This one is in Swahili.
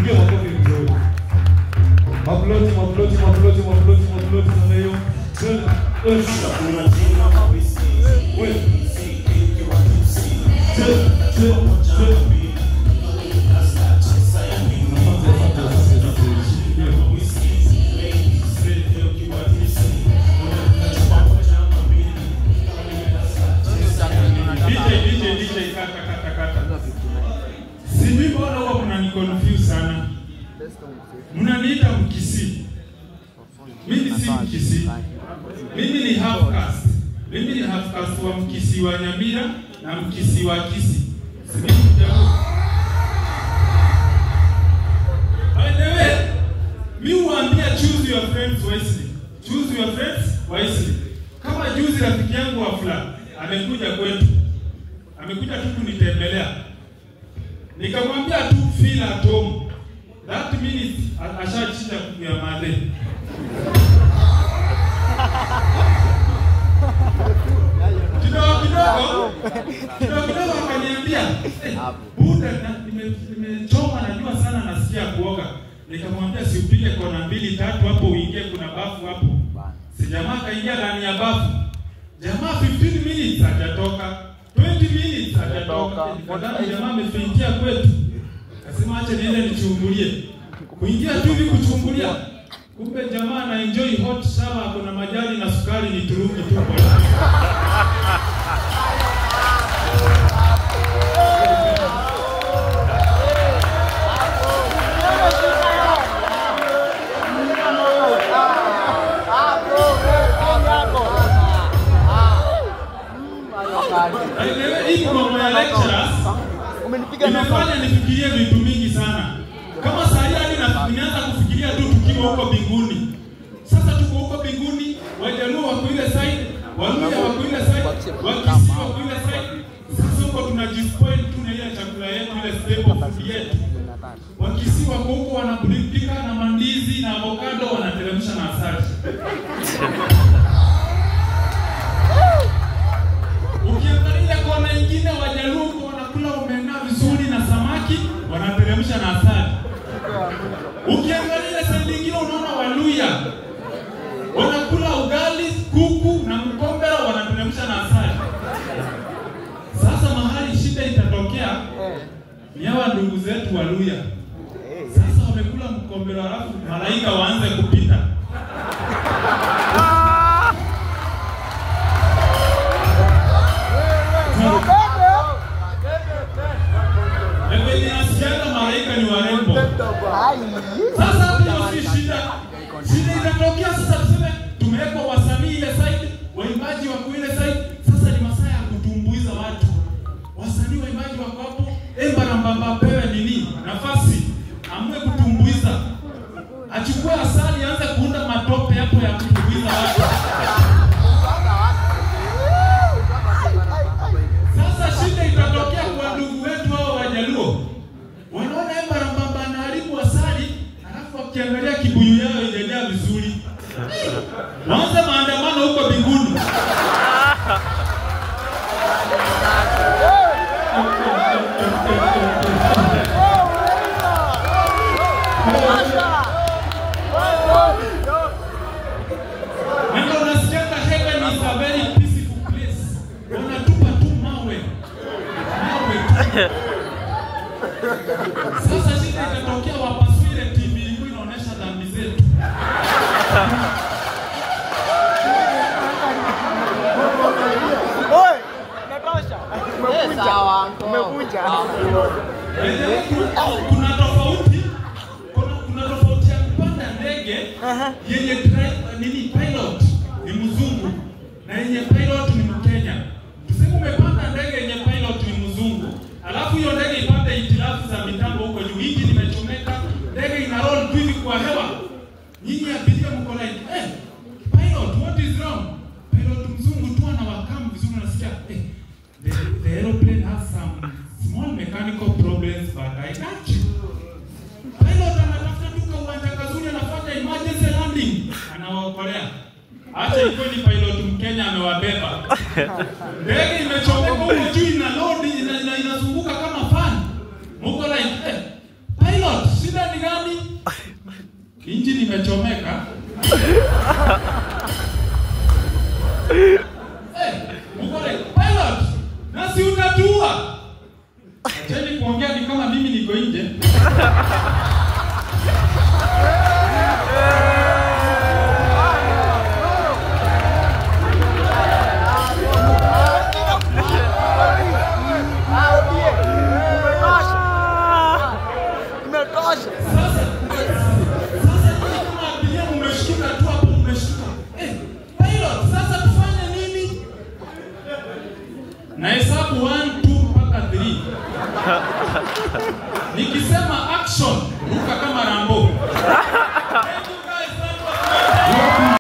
Piga makofi vizuri. Maploti na leo. DJ kata. Simi bora huwa mnaniconfuse sana. Mnaniita Mkisi. Mimi si Mkisi. Mimi ni half caste. Mimi ni half caste wa Mkisi wa Nyamira na Mkisi wa Kisii. Simi mjaluo. By the way, mimi huambia choose your friends wisely. Choose your friends wisely. Kama juzi rafiki yangu wa fulani amekuja kwetu. Amekuja tu kunitembelea. Nikamwambia tu feel at home. That minute ashachinja kuku ya madhe. Kidogo akaniambia, Buda nimechoma najua sana nasikia kuoga. Nikamwambia si upige kona 2 3 hapo uingie kuna bafu hapo. Si jamaa kaingia ndani ya bafu. Jamaa 15 minutes hajatoka. 20 minutes hajatoka. Nikadhani jamaa amefikia kwetu. Kasema acha niende nichungulie. Kuingia tu hivi kuchungulia. Kumbe jamaa na enjoy hot shower kuna majani na sukari ni turungi tu kwa. Umefanya nifikirie vitu mingi sana. Kama saa hii hadi nimeanza kufikiria tu tukiwa huko mbinguni. Sasa tuko huko mbinguni, Wajaluo wako ile side, Waluya wako ile side, Wakisii wako ile side. Sasa huko tunajispoil tu na ile chakula yetu ile staple food yetu. Wakisii wako huko wanapika na mandizi na avocado wanateremsha na asali. Ukiangalia kona nyingine Wajaluo wanakula omena vizuri na samaki wanateremsha na asali. Ukiangalia side nyingine unaona Waluya wanakula ugali, kuku na mkombero wanateremsha na asali. Sasa mahali shida itatokea ni hawa ndugu zetu Waluya. Sasa wamekula mkombero halafu malaika waanze kupita. Malaika ni warembo. Sasa hiyo si shida. Shida inatokea sasa tuseme tumeweka wasanii ile side, waimbaji wako ile side. Sasa ni masaa ya kutumbuiza watu. Wasanii waimbaji wako hapo, Emba na Mbamba pewe nini? Nafasi. Amwe kutumbuiza. Achukue asali aanze kuunda matope hapo ya kutumbuiza watu. Sasa shida itatokea kwa ndugu wetu hao Wajaluo. Wanaona Emba na Mbamba anaharibu asali, alafu wakiangalia kibuyu yao inajaa vizuri. Waanze maandamano huko mbinguni. Ndio unasikia heaven is a very peaceful place. Wanatupa tu mawe. Sasa shida itatokea wapaswile TV ilikuwa inaonyesha dhambi zetu. Oi, natosha. Umekuja. Kuna tofauti. Kuna tofauti ya kupanda ndege yenye pilot ni mzungu na yenye pilot ni Mkenya. Tuseme umepanda ndege yenye pilot ni mzungu. Alafu hiyo ndege ipate hitilafu za mitambo huko juu. Hiki nimechomeka, ndege ina roll tu hivi kwa hewa. Nyinyi abiria mko like, pilot, what is wrong? Pilot mzungu tu anawakamu vizuri nasikia, the aeroplane has some small mechanical problems but I got you. Pilot anatafuta tu kwa uwanja kazuri anafanya emergency landing. Anawaokolea. Acha iko ni pilot Mkenya amewabeba. Ndege imechomeka huko juu ina load inazunguka kama fan. Mko like, pilot, Shida ni gani? Injini imechomeka. Mkole, pilot, nasi utatua. Acheni kuongea ni kama mimi niko nje. Na hesabu 1 2 mpaka 3.